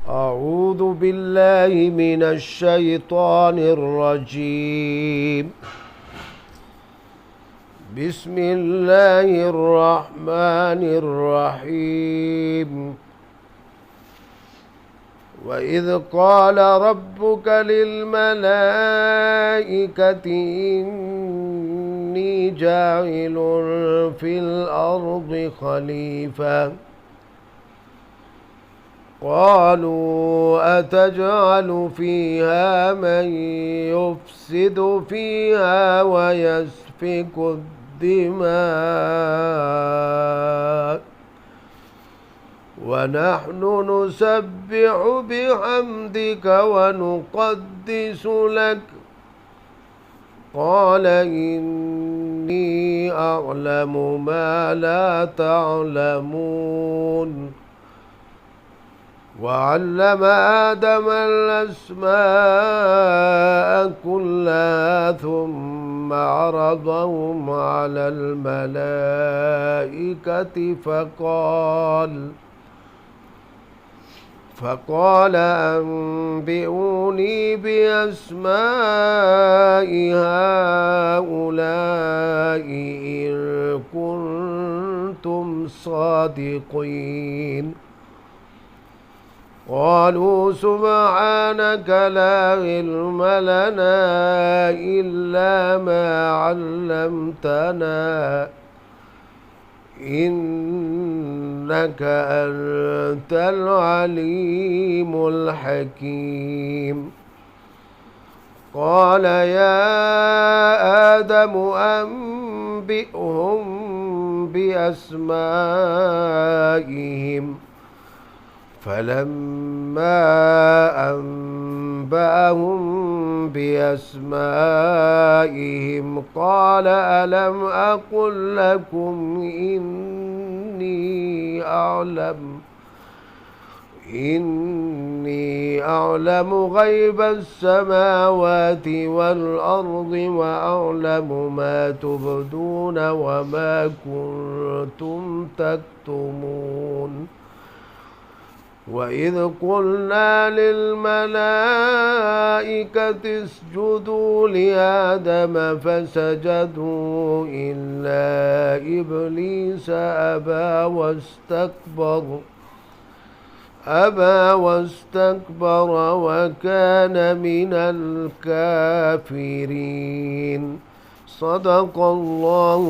أعوذ بالله من الشيطان الرجيم. بسم الله الرحمن الرحيم. وإذ قال ربك للملائكة إني جاعل في الأرض خليفة قالوا أتجعل فيها من يفسد فيها ويسفك الدماء ونحن نسبح بحمدك ونقدس لك قال إني أعلم ما لا تعلمون. وعلم آدم الأسماء كلها ثم عرضهم على الملائكة فقال أنبئوني بأسماء هؤلاء إن كنتم صادقين. قالوا سبحانك لا علم لنا إلا ما علمتنا إنك أنت العليم الحكيم. قال يا آدم أنبئهم بأسمائهم فلما أنبأهم بأسمائهم قال ألم أقل لكم إني أعلم غيب السماوات والأرض وأعلم ما تبدون وما كنتم تكتمون. وإذ قلنا للملائكة اسجدوا لآدم فسجدوا إلا إبليس أبى واستكبر وكان من الكافرين. صدق الله.